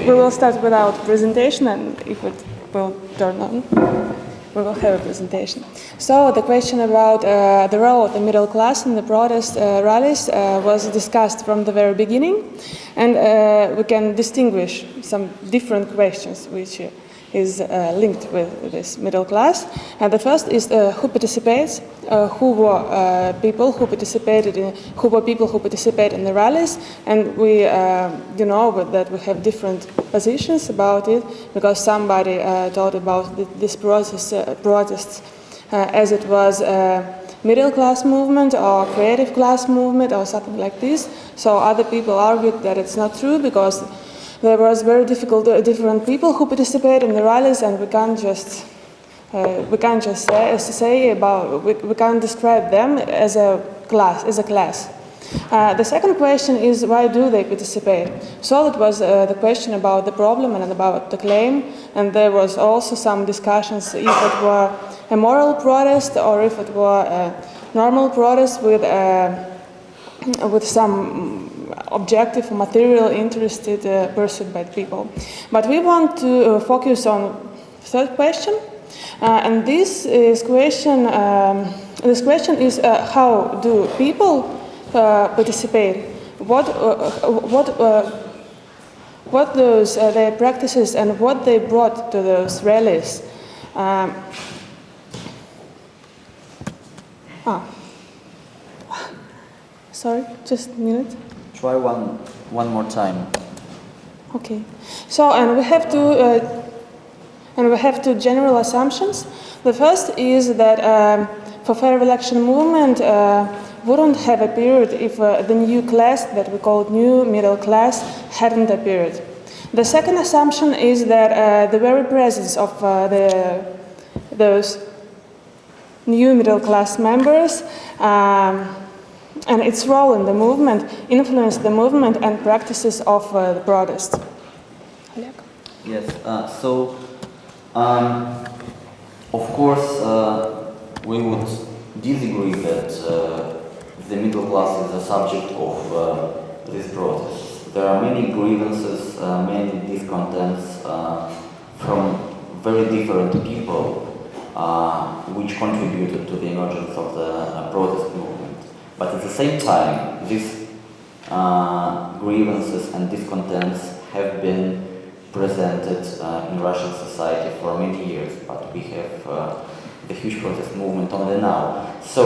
We will start without presentation, and if it will turn on, we will have a presentation. So the question about the role of the middle class in the protest rallies was discussed from the very beginning, and we can distinguish some different questions which is linked with this middle class. And the first is who participates, who were people who participated in the rallies, and we know that we have different positions about it, because somebody thought about this protests as it was a middle class movement or creative class movement or something like this. So other people argued that it's not true, because there was very different people who participate in the rallies, and we can't just we can't describe them as a class. The second question is, why do they participate? So it was the question about the problem and about the claim, and there was also some discussions if it were a moral protest or if it were a normal protest with some objective or material interested pursued by people. But we want to focus on third question, and this question is how do people participate? What those their practices and what they brought to those rallies. Sorry, just a minute. Try one more time. Okay. So, and we have two general assumptions. The first is that for fair election movement wouldn't have appeared if the new class that we call new middle class hadn't appeared. The second assumption is that the very presence of those new middle class members and its role in the movement influenced the movement and practices of the protest. Oleg? Yes, of course, we would disagree that the middle class is the subject of this protest. There are many grievances, many discontents from very different people which contributed to the emergence of the protest movement. But at the same time, these grievances and discontents have been presented in Russian society for many years, but we have the huge protest movement only now. So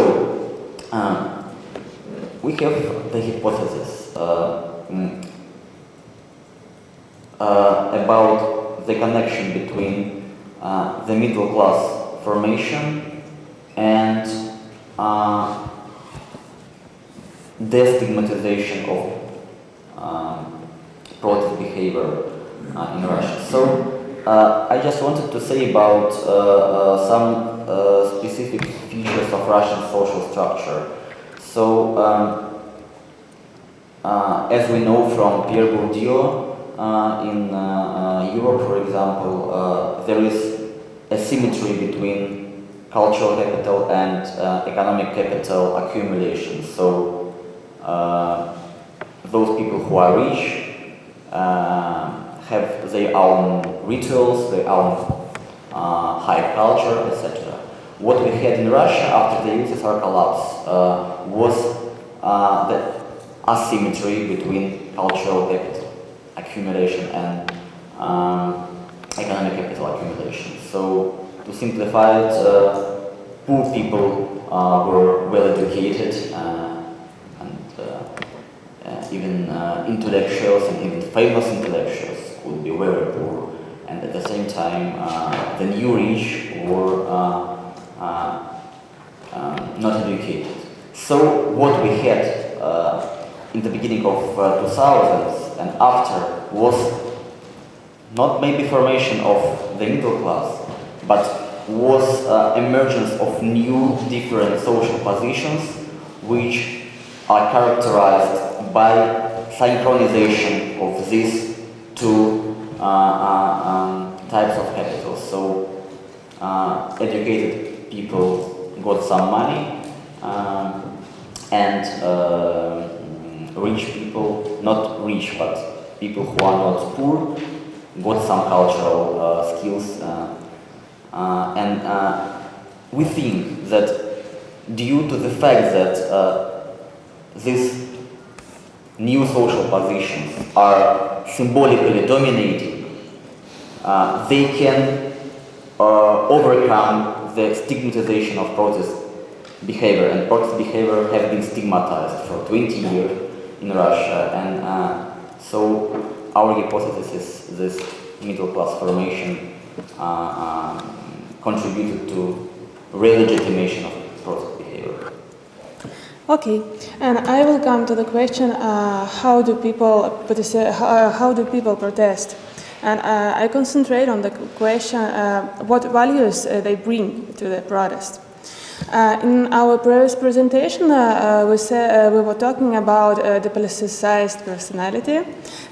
we have the hypothesis about the connection between the middle class formation and destigmatization of protest behavior in Russia. So I just wanted to say about some specific features of Russian social structure. So as we know from Pierre Bourdieu, in Europe, for example, there is a symmetry between cultural capital and economic capital accumulation. So those people who are rich have their own rituals, their own high culture, etc. What we had in Russia after the USSR collapse was the asymmetry between cultural capital accumulation and economic capital accumulation. So, to simplify it, poor people were well educated even intellectuals and even famous intellectuals could be very poor, and at the same time the new rich were not educated. So what we had in the beginning of 2000s and after was not maybe formation of the middle class, but was emergence of new different social positions which are characterized by synchronization of these two types of capital. So educated people got some money and rich people, not rich but people who are not poor, got some cultural skills, and we think that due to the fact that these new social positions are symbolically dominating, they can overcome the stigmatization of protest behavior, and protest behavior has been stigmatized for 20 years in Russia, and so our hypothesis is this middle class formation contributed to re-legitimation of protest behavior. Okay, and I will come to the question: how do people protest? And I concentrate on the question: what values they bring to the protest. In our previous presentation, we were talking about the politicized personality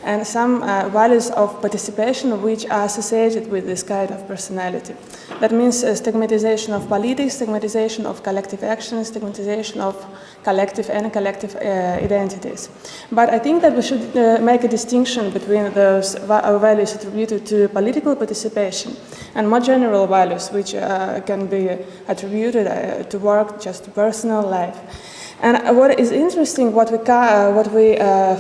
and some values of participation which are associated with this kind of personality. That means stigmatization of politics, stigmatization of collective action, stigmatization of collective and collective identities. But I think that we should make a distinction between those values attributed to political participation and more general values which can be attributed to work, just to personal life. And what is interesting, what we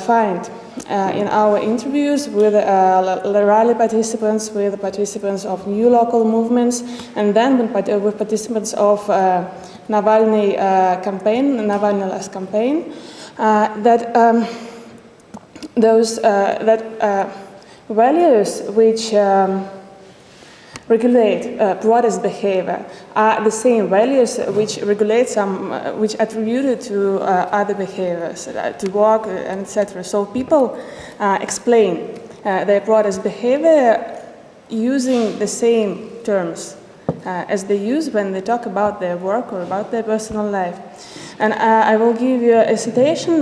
find in our interviews with rally participants, with participants of new local movements, and then with participants of Navalny campaign, Navalny last campaign, that those values which regulate protest behavior are the same values which regulate which attributed to other behaviors, to work and etc. So people explain their protest behavior using the same terms as they use when they talk about their work or about their personal life. And I will give you a citation.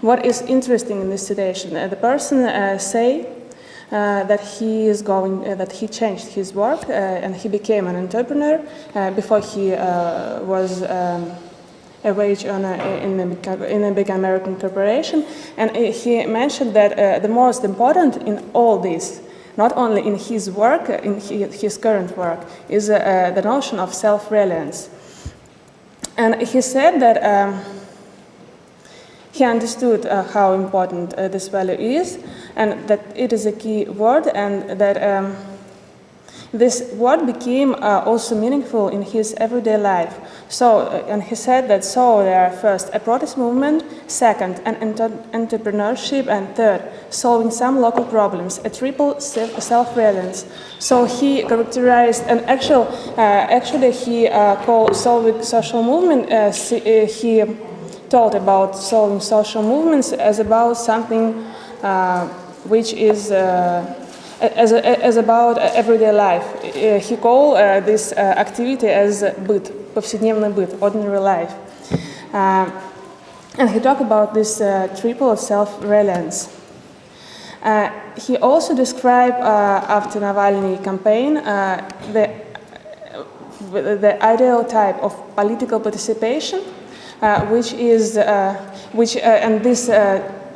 What is interesting in this citation? The person say that he changed his work and he became an entrepreneur before he was a wage earner in a big American corporation. And he mentioned that the most important in all this, not only in his work, in his current work, is the notion of self-reliance. And he said that he understood how important this value is, and that it is a key word, and that this word became also meaningful in his everyday life. So, and he said that there are first a protest movement, second an entrepreneurship, and third solving some local problems, a triple self-reliance. So he characterized, and actually he called solving social movement. He thought about solving social movements as about something which is as about everyday life. He called this activity as быт, повседневный быт, ordinary life. And he talked about this triple self-reliance. He also described after Navalny campaign the ideal type of political participation, and this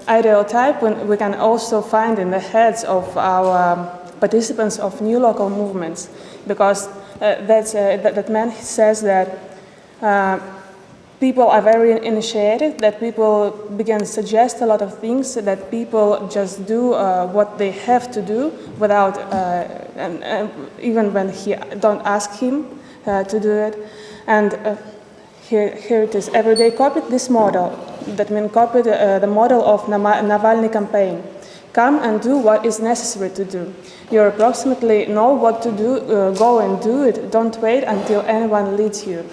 ideal type we can also find in the heads of our participants of new local movements, because that man says that people are very initiated, that people begin to suggest a lot of things, that people just do what they have to do without, and even when he don't ask him to do it. And here it is. They copied this model. That means copied the model of Navalny campaign. Come and do what is necessary to do. You approximately know what to do. Go and do it. Don't wait until anyone leads you.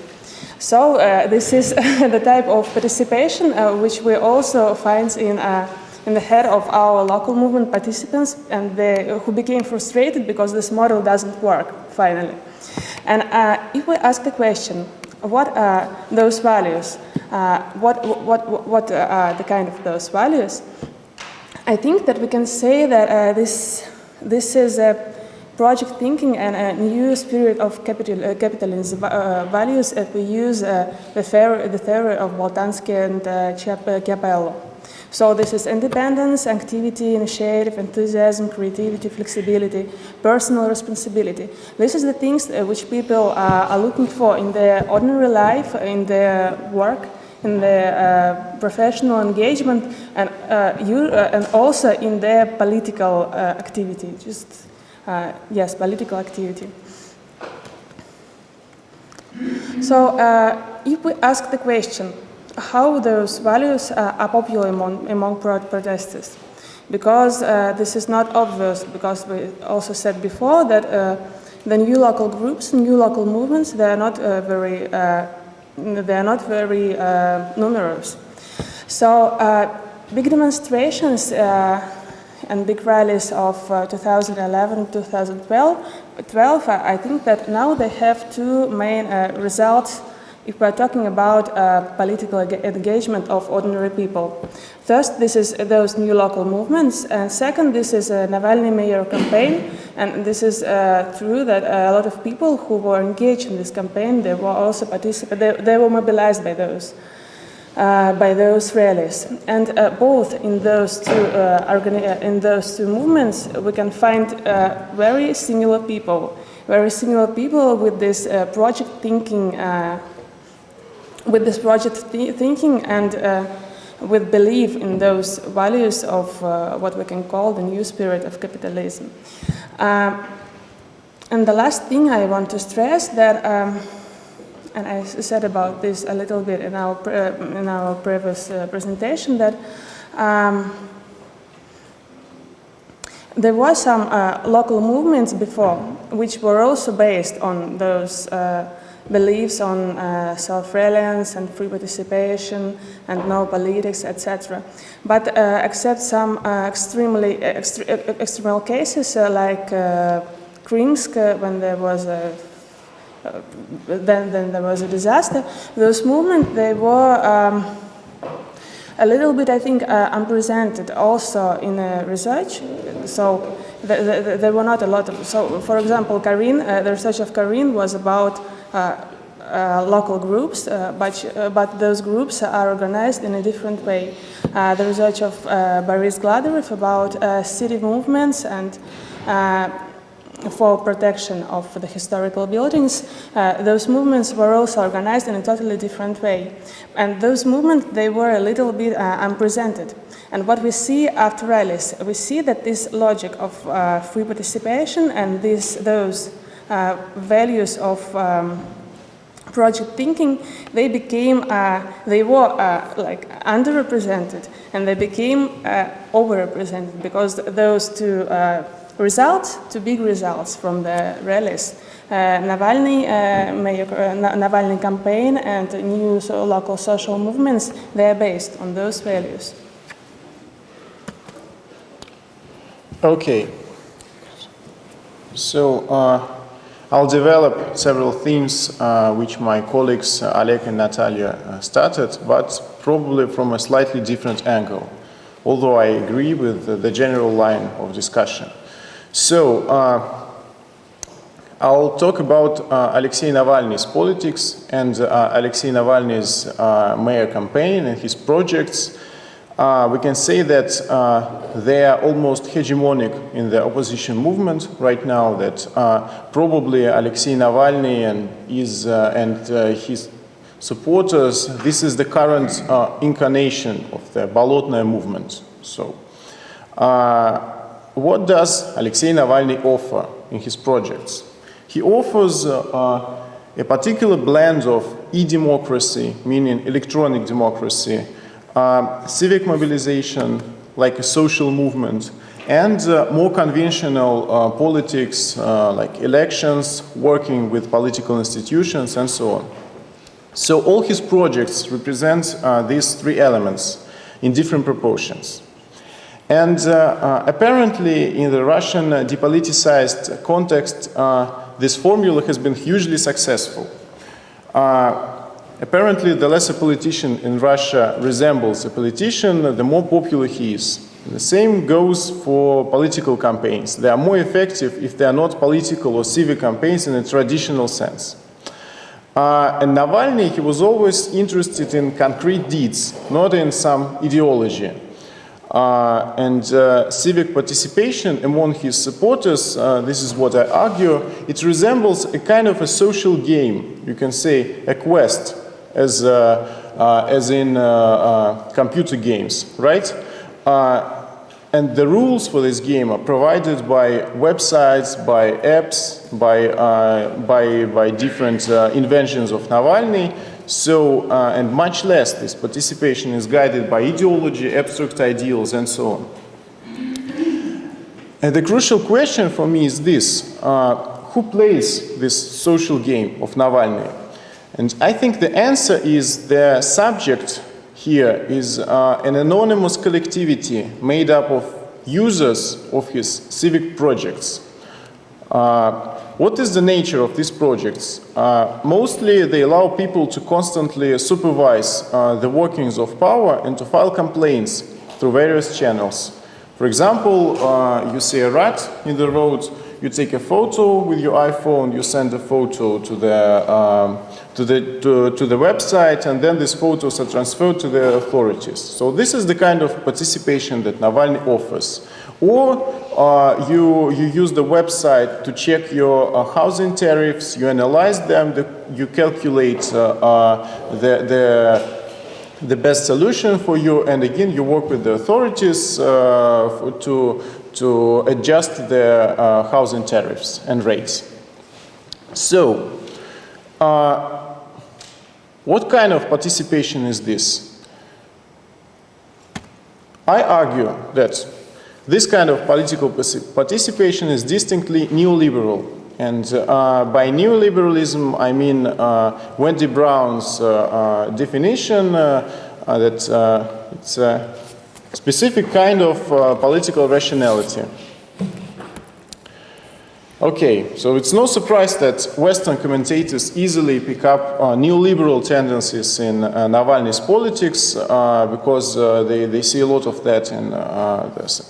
So this is the type of participation which we also find in the head of our local movement participants, and who became frustrated because this model doesn't work finally. And if we ask the question, what are those values? What are the kind of those values? I think that we can say that this is a project thinking and a new spirit of capitalism values if we use the theory of Boltanski and Chiapello. So this is independence, activity, initiative, enthusiasm, creativity, flexibility, personal responsibility. This is the things which people are looking for in their ordinary life, in their work, in their professional engagement, and also in their political activity. Yes, political activity. So if we ask the question, how those values are popular among protesters? Because this is not obvious, because we also said before that the new local groups, new local movements, they are not very numerous. So big demonstrations and big rallies of 2011, 2012, I think that now they have two main results if we're talking about political engagement of ordinary people. First, this is those new local movements, and second, this is a Navalny mayor campaign, and this is true that a lot of people who were engaged in this campaign, they were also they were mobilized by those rallies. And both in those two movements, we can find very similar people with this project thinking. And with belief in those values of what we can call the new spirit of capitalism. And the last thing I want to stress that, and I said about this a little bit in our previous presentation, that there were some local movements before which were also based on those beliefs on self-reliance and free participation and no politics, etc. But except some extreme cases like Krimsk, when there was then there was a disaster, those movements, they were a little bit, I think, unrepresented also in research. So there were not a lot of. So, for example, the research of Karin was about local groups, but those groups are organized in a different way. The research of Boris Gladerev about city movements and for protection of the historical buildings, those movements were also organized in a totally different way. And those movements, they were a little bit unpresented. And what we see after rallies, we see that this logic of free participation and those values of project thinking, they were like underrepresented, and they became overrepresented because those two big results from the rallies, Navalny campaign and new local social movements, they are based on those values. Okay. So I'll develop several themes which my colleagues Oleg and Natalya started, but probably from a slightly different angle, although I agree with the general line of discussion. So I'll talk about Alexei Navalny's politics and Alexei Navalny's mayor campaign and his projects. We can say that they are almost hegemonic in the opposition movement right now, that probably Alexei Navalny and his supporters, this is the current incarnation of the Bolotnaya movement. So what does Alexei Navalny offer in his projects? He offers a particular blend of e-democracy, meaning electronic democracy, civic mobilization, like a social movement, and more conventional politics, like elections, working with political institutions, and so on. So all his projects represent these three elements in different proportions. And apparently, in the Russian depoliticized context, this formula has been hugely successful. Apparently, the less a politician in Russia resembles a politician, the more popular he is. The same goes for political campaigns. They are more effective if they are not political or civic campaigns in a traditional sense. And Navalny, he was always interested in concrete deeds, not in some ideology. Civic participation among his supporters, this is what I argue, it resembles a kind of a social game, you can say a quest, as in computer games, right? And the rules for this game are provided by websites, by apps, by different inventions of Navalny. So, and much less this participation is guided by ideology, abstract ideals, and so on. And the crucial question for me is this: who plays this social game of Navalny? And I think the answer is the subject here is an anonymous collectivity made up of users of his civic projects. What is the nature of these projects? Mostly they allow people to constantly supervise the workings of power and to file complaints through various channels. For example, you see a rat in the road, you take a photo with your iPhone, you send a photo to the website, and then these photos are transferred to the authorities. So this is the kind of participation that Navalny offers. Or you use the website to check your housing tariffs, you analyze them, you calculate the best solution for you, and again you work with the authorities to adjust the housing tariffs and rates. So, what kind of participation is this? I argue that this kind of political participation is distinctly neoliberal. And by neoliberalism, I mean Wendy Brown's definition that it's a specific kind of political rationality. Okay, so it's no surprise that Western commentators easily pick up neoliberal tendencies in Navalny's politics because they see a lot of that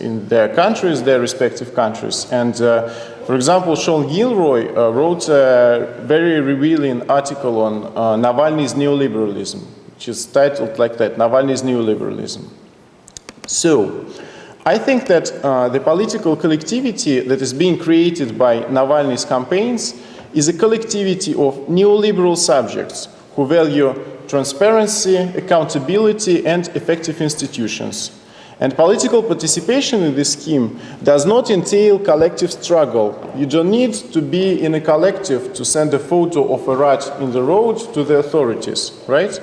in their countries, their respective countries. And for example, Sean Gilroy wrote a very revealing article on Navalny's neoliberalism, which is titled like that, Navalny's neoliberalism. So, I think that the political collectivity that is being created by Navalny's campaigns is a collectivity of neoliberal subjects who value transparency, accountability, and effective institutions. And political participation in this scheme does not entail collective struggle. You don't need to be in a collective to send a photo of a rat in the road to the authorities, right?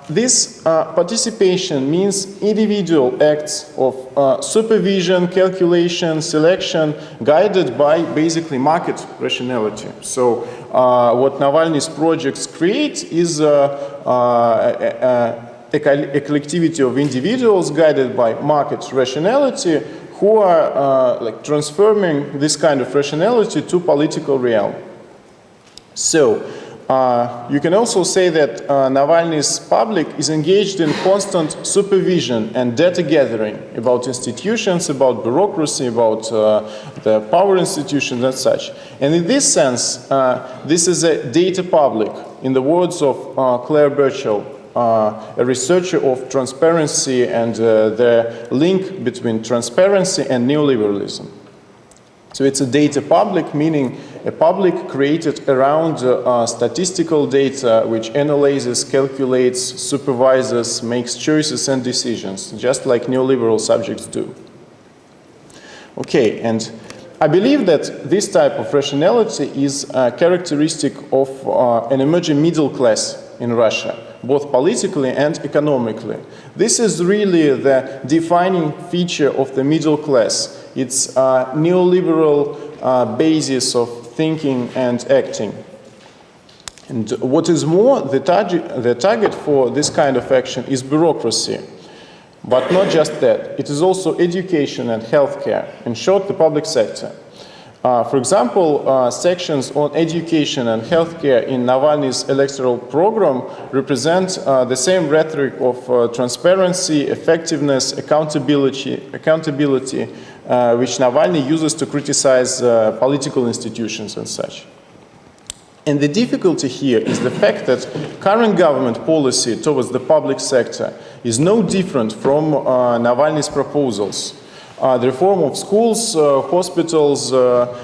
This participation means individual acts of supervision, calculation, selection, guided by basically market rationality. So what Navalny's projects create is a collectivity of individuals guided by market rationality who are like transforming this kind of rationality to political realm. So you can also say that Navalny's public is engaged in constant supervision and data gathering about institutions, about bureaucracy, about the power institutions and such. And in this sense, this is a data public, in the words of Claire Birchall, a researcher of transparency and the link between transparency and neoliberalism. So it's a data public, meaning a public created around statistical data which analyzes, calculates, supervises, makes choices and decisions, just like neoliberal subjects do. Okay, and I believe that this type of rationality is characteristic of an emerging middle class in Russia, both politically and economically. This is really the defining feature of the middle class. It's a neoliberal basis of thinking and acting. And what is more, the target for this kind of action is bureaucracy. But not just that, it is also education and healthcare, in short, the public sector. For example, sections on education and healthcare in Navalny's electoral program represent the same rhetoric of transparency, effectiveness, accountability, which Navalny uses to criticize political institutions and such. And the difficulty here is the fact that current government policy towards the public sector is no different from Navalny's proposals. The reform of schools, hospitals,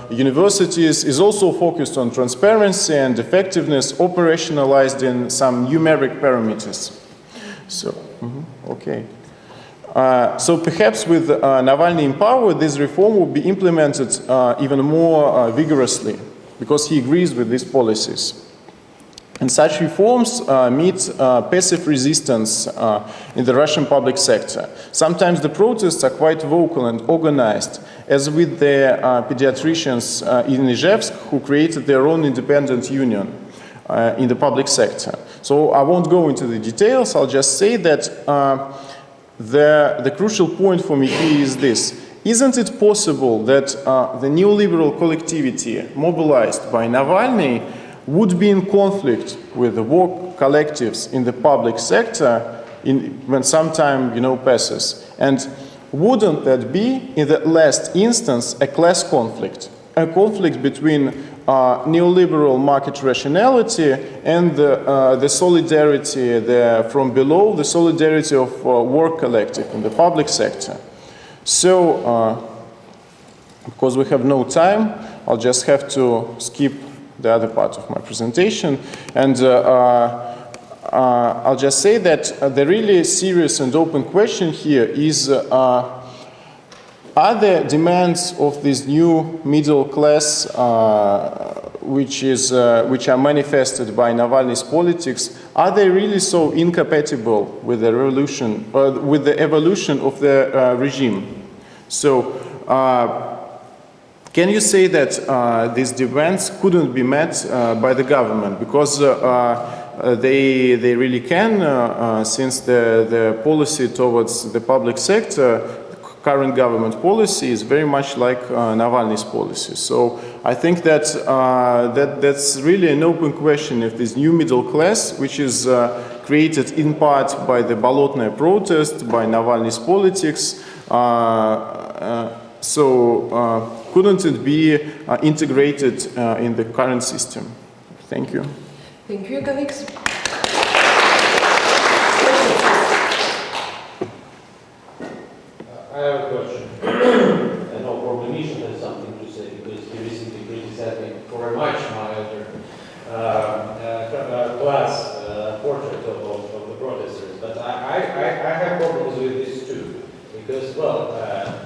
universities is also focused on transparency and effectiveness operationalized in some numeric parameters. So, okay. So perhaps with Navalny in power, this reform will be implemented even more vigorously because he agrees with these policies. And such reforms meet passive resistance in the Russian public sector. Sometimes the protests are quite vocal and organized, as with the pediatricians in Izhevsk, who created their own independent union in the public sector. So I won't go into the details, I'll just say that the crucial point for me here is this. Isn't it possible that the neoliberal collectivity mobilized by Navalny would be in conflict with the work collectives in the public sector when some time, passes? And wouldn't that be, in the last instance, a class conflict? A conflict between neoliberal market rationality and the solidarity from below, the solidarity of work collective in the public sector. So, because we have no time, I'll just have to skip the other part of my presentation. And I'll just say that the really serious and open question here is, are the demands of this new middle class, which are manifested by Navalny's politics, are they really so incompatible with the revolution, with the evolution of the regime? So, can you say that these demands couldn't be met by the government? Because they really can, since the policy towards the public sector, current government policy is very much like Navalny's policy. So I think that that's really an open question if this new middle class, which is created in part by the Bolotnaya protest, by Navalny's politics, couldn't it be integrated in the current system? Thank you. Thank you, colleagues. I have a question. I know Coordination has something to say because he recently criticized me for a much milder class portrait of the protesters. But I have problems with this too. Because,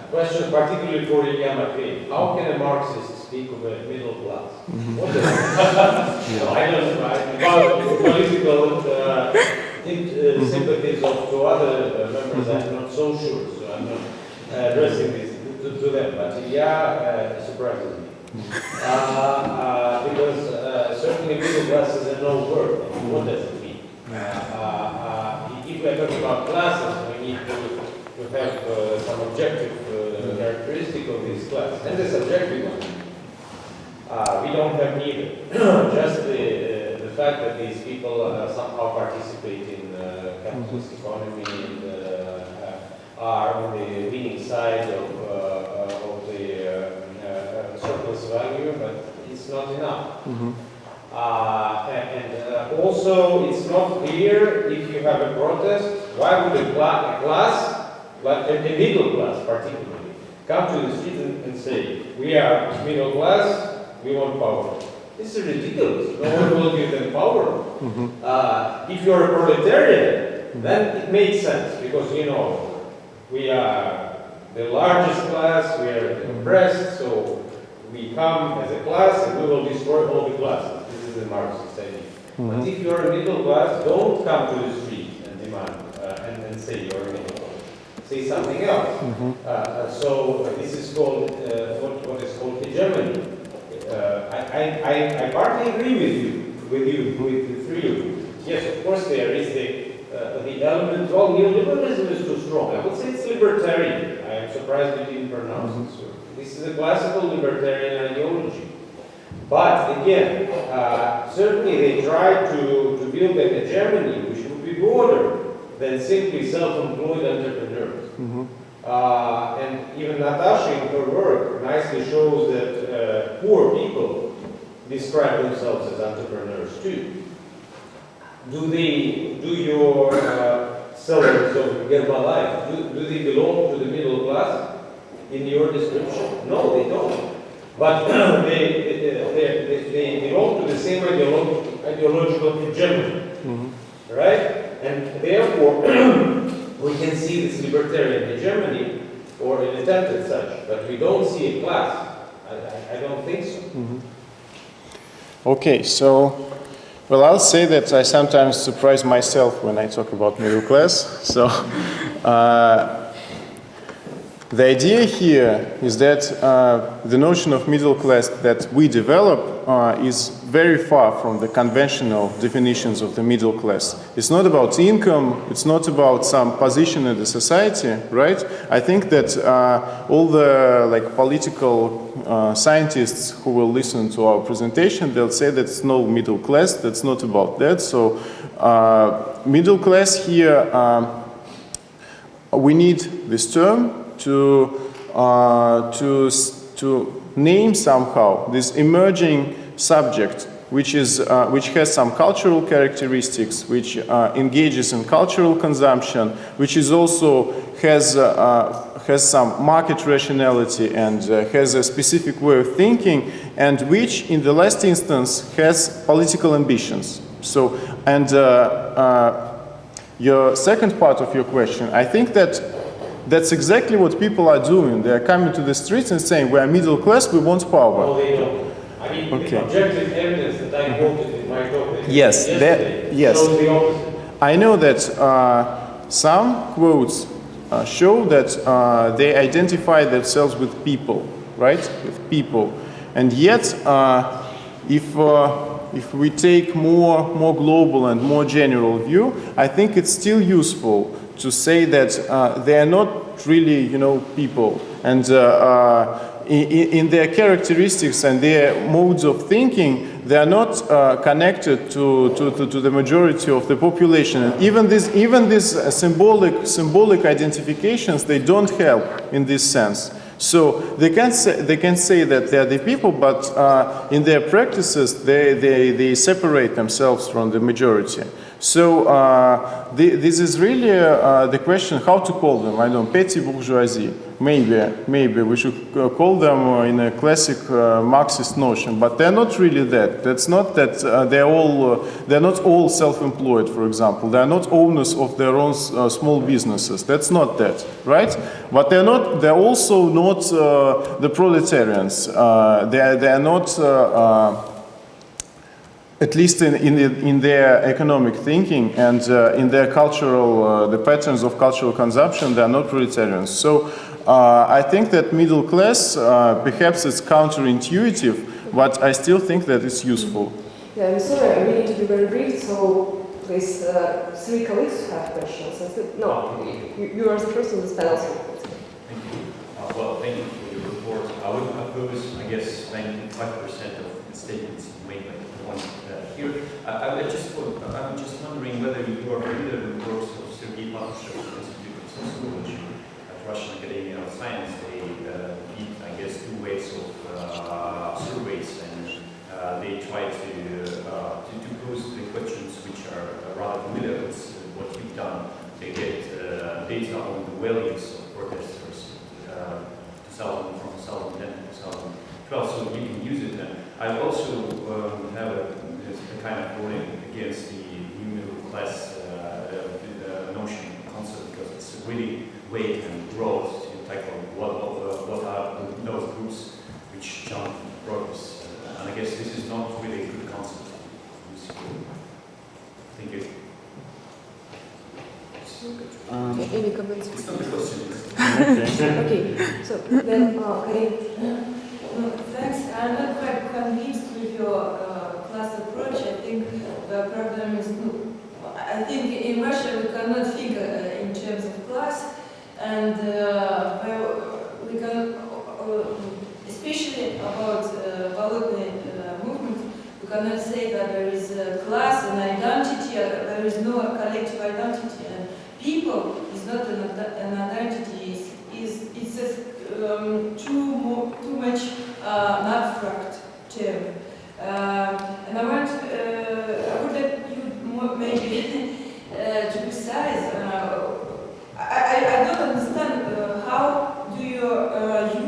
question particularly for Ilja Matveev. How can a Marxist speak of a middle class? What is it? I don't know. About political sympathies of to other members, I'm not so sure. So I'm not addressing this to them. But Ilja surprises me. Because certainly middle class is a no word. What does it mean? If we are talking about classes, we need to have some objective characteristic of this class, and the subjective one. We don't have neither. Just the fact that these people somehow participate in capitalist economy and are on the winning side of the surplus value, but it's not enough. And also, it's not clear if you have a protest, why would a class, like a middle class particularly, come to the street and say, we are middle class, we want power. This is ridiculous. No one will give them power. If you're a proletariat, then it makes sense because, we are the largest class, we are the oppressed, so we come as a class and we will destroy all the classes. This is the Marxist idea. But if you're a middle class, don't come to the street and demand and say you're a middle class. Say something else. So this is called what is called hegemony. I partly agree with the three of you. Yes, of course there is the element. Well, neoliberalism is too strong. I would say it's libertarian. I I'm surprised you didn't pronounce it. So this is a classical libertarian ideology. But again, certainly they tried to build an hegemony which would be broader than simply self-employed entrepreneurs. And even Natasha in her work nicely shows that poor people describe themselves as entrepreneurs too. Do your sellers of Herbalife, do they belong to the middle class in your description? No, they don't. But they belong to the same ideological hegemony, right? And therefore, we can see this libertarian hegemony or an attempt at such, but we don't see a class. I don't think so. Okay, so, well, I'll say that I sometimes surprise myself when I talk about middle class. So, the idea here is that the notion of middle class that we develop is very far from the conventional definitions of the middle class. It's not about income, it's not about some position in the society, right? I think that all the political scientists who will listen to our presentation, they'll say that it's no middle class, that's not about that. So middle class here, we need this term to name somehow this emerging subject, which has some cultural characteristics, which engages in cultural consumption, which is also has some market rationality and has a specific way of thinking, and which, in the last instance, has political ambitions. So, and your second part of your question, I think that's exactly what people are doing. They are coming to the streets and saying, we are middle class, we want power. No, they don't. I mean, the objective evidence that I quoted in my talk yes, shows the opposite. I know that some quotes show that they identify themselves with people, right? With people. And yet, if we take more global and more general view, I think it's still useful to say that they are not really, people, and in their characteristics and their modes of thinking, they are not connected to the majority of the population. And even these symbolic identifications, they don't help in this sense. So they can say that they are the people, but in their practices, they separate themselves from the majority. So this is really the question how to call them. I don't know, petty bourgeoisie. Maybe we should call them in a classic Marxist notion, but they're not really that. That's not that they're not all self-employed, for example. They're not owners of their own small businesses. That's not that, right? But they're also not the proletarians. They're not. At least in their economic thinking and in their cultural, the patterns of cultural consumption, they are not proletarians. So I think that middle class, perhaps it's counterintuitive, but I still think that it's useful. Yeah, I'm sorry, we need to be very brief, so please, 3 colleagues have questions. No, you are the first on this panel. Thank you. Well, thank you for your report. I would oppose, I guess, 95% of the statements made by the one here. I'm just wondering whether you are familiar with the works of Sergei Patrushev Institute of Sociology at Russian Academy of Science. They did, I guess, 2 waves of surveys, and they try to pose the questions which are rather familiar with what you've done. They get data on the values of protesters from 2010 to 2012, so you can use it. And I also have a kind of warning against the new middle class notion concept, because it's really vague and broad to tackle what are those groups which jump progress. And I guess this is not really a good concept. Thank you. Any comments? It's not a question. Okay, so then Karin. Thanks. I'm not quite convinced with your class approach. I think the problem is, I think in Russia we cannot think in terms of class, and cannot say that there is a class, an identity, there is no collective identity. And people is not an identity, it's too much an abstract term. And I would like you maybe to precise. I don't understand how do you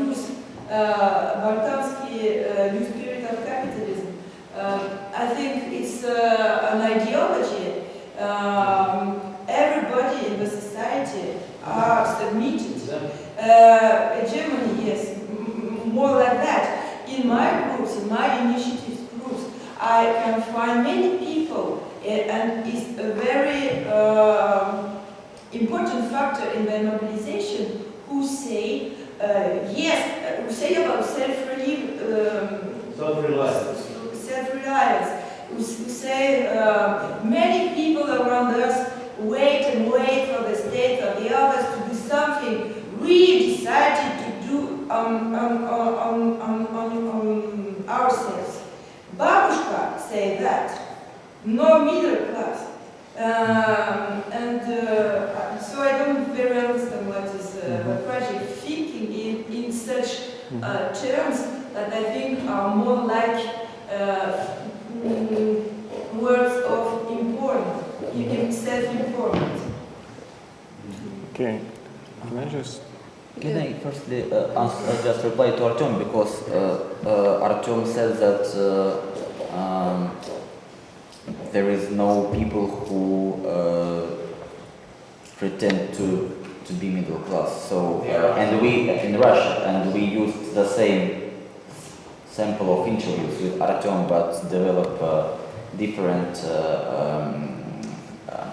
use Boltanski's new spirit of capitalism. I think it's an ideology. Everybody in the society are submitted. Germany, yes, more like that. In my groups, in my initiatives groups, I can find many people, and it's a very important factor in their mobilization, who say yes, who say about self-reliance, who say many people around us wait and wait for the state or the others to do something we decided to do on ourselves. Babushka say that, no middle class. So I don't very understand what is the project thinking in such terms that I think are more like words of importance, self-importance. Okay, can I just... Can I firstly just reply to Artyom, because Artyom said that there is no people who pretend to be middle class. So and we in Russia, and we used the same sample of interviews with Artyom, but develop different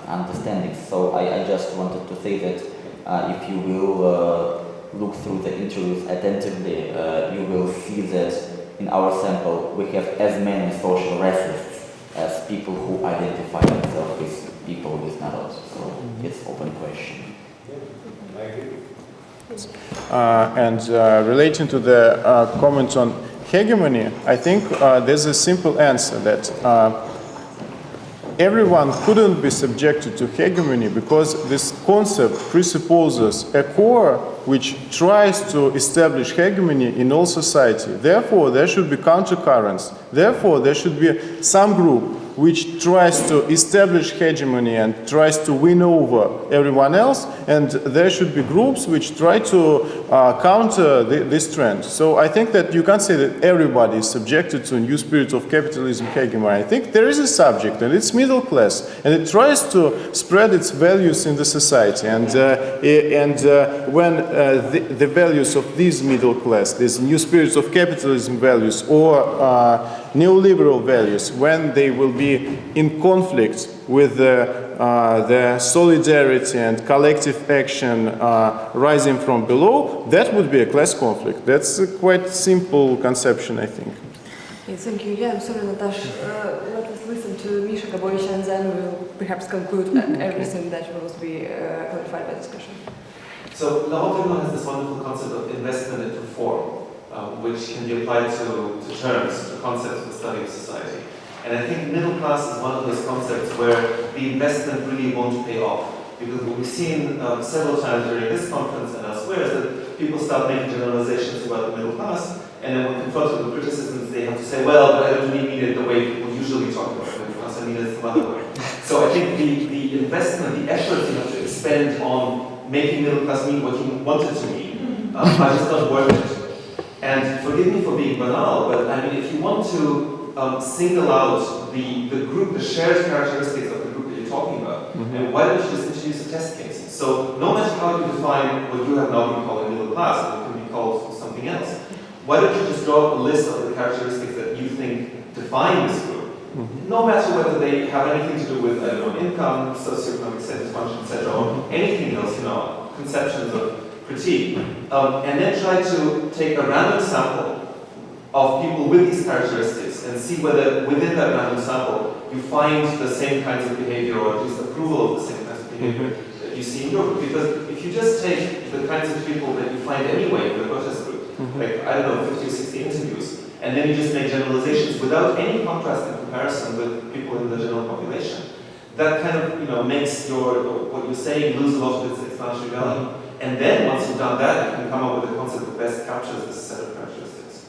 understandings. So I just wanted to say that if you will look through the interviews attentively, you will see that in our sample we have as many social racists as people who identify themselves with people with narod. So it's open question. Relating to the comment on hegemony, I think there's a simple answer that everyone couldn't be subjected to hegemony because this concept presupposes a core which tries to establish hegemony in all society. Therefore, there should be countercurrents. Therefore, there should be some group which tries to establish hegemony and tries to win over everyone else, and there should be groups which try to counter this trend. So I think that you can't say that everybody is subjected to a new spirit of capitalism hegemony. I think there is a subject, and it's middle class, and it tries to spread its values in the society. And when the values of these middle class, these new spirits of capitalism values, or neoliberal values, when they will be in conflict with the solidarity and collective action rising from below, that would be a class conflict. That's a quite simple conception, I think. Thank you. Yeah, I'm sorry, Natasha. Let us listen to Misha Gabovic, and then we'll perhaps conclude everything that will be clarified by discussion. So Natalya has this wonderful concept of investment and reform, which can be applied to terms, to concepts of the study of society. And I think middle class is one of those concepts where the investment really won't pay off. Because what we've seen several times during this conference and elsewhere is that people start making generalizations about the middle class, and then when confronted with criticisms, they have to say, well, but I don't really mean it the way people usually talk about the middle class, I mean it some other way. So I think the investment, the effort you have to expend on making middle class mean what you want it to mean, are just not worth it. And forgive me for being banal, but I mean, if you want to single out the group, the shared characteristics of the group that you're talking about, and why don't you just introduce a test case? So no matter how you define what you have now been calling middle class, and it can be called something else, why don't you just draw up a list of the characteristics that you think define this group? No matter whether they have anything to do with, I don't know, income, socioeconomic status, function, etc., or anything else, conceptions of critique, and then try to take a random sample of people with these characteristics and see whether within that random sample you find the same kinds of behavior, or at least approval of the same kinds of behavior that you see in your group. Because if you just take the kinds of people that you find anyway in the protest group, like, I don't know, 50 or 60 interviews, and then you just make generalizations without any contrast and comparison with people in the general population, that kind of makes what you're saying lose a lot of its explanatory value. And then once you've done that, you can come up with a concept that best captures this set of characteristics.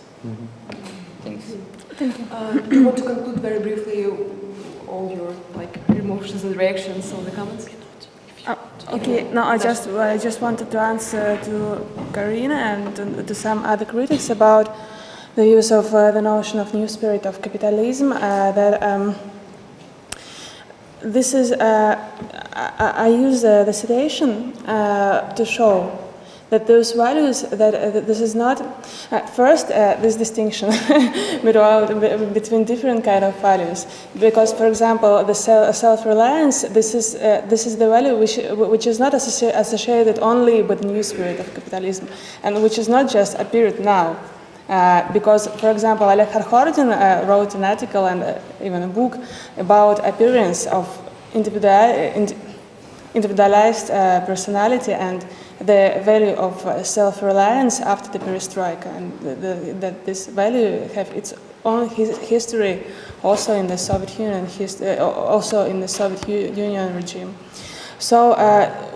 Thanks. Do you want to conclude very briefly all your emotions and reactions on the comments? Okay, no, I just wanted to answer to Karina and to some other critics about the use of the notion of new spirit of capitalism. This is I use the citation to show that those values, that this is not, first, this distinction between different kind of values. Because, for example, the self-reliance, this is the value which is not associated only with the new spirit of capitalism, and which is not just appeared now. Because, for example, Oleg Zhuravlev wrote an article and even a book about appearance of individualized personality and the value of self-reliance after the perestroika, and that this value have its own history also in the Soviet Union, also in the Soviet Union regime. So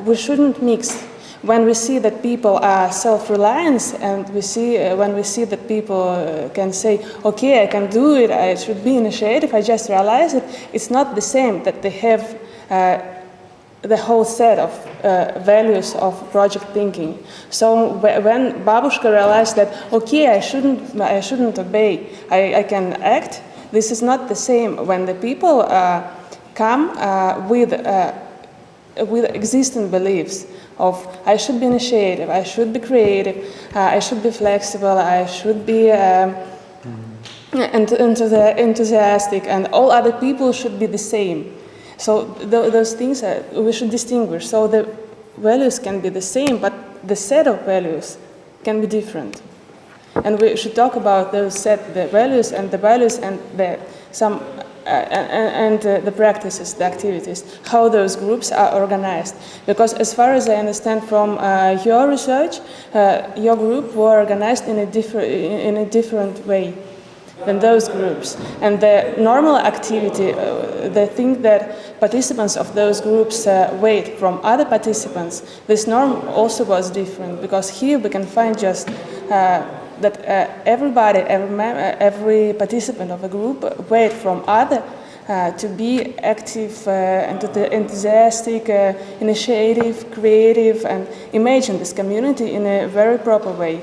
we shouldn't mix. When we see that people are self-reliant, and when we see that people can say, okay, I can do it, I should be initiative, I just realize it, it's not the same that they have the whole set of values of project thinking. So when Babushka realized that, okay, I shouldn't obey, I can act, this is not the same when the people come with existing beliefs of I should be initiative, I should be creative, I should be flexible, I should be enthusiastic, and all other people should be the same. So those things we should distinguish. So the values can be the same, but the set of values can be different. And we should talk about those the values and the practices, the activities, how those groups are organized. Because as far as I understand from your research, your group were organized in a different way than those groups. And the normal activity, the thing that participants of those groups wait from other participants, this norm also was different, because here we can find just that everybody, every participant of a group wait from other to be active and enthusiastic, initiative, creative, and imagine this community in a very proper way.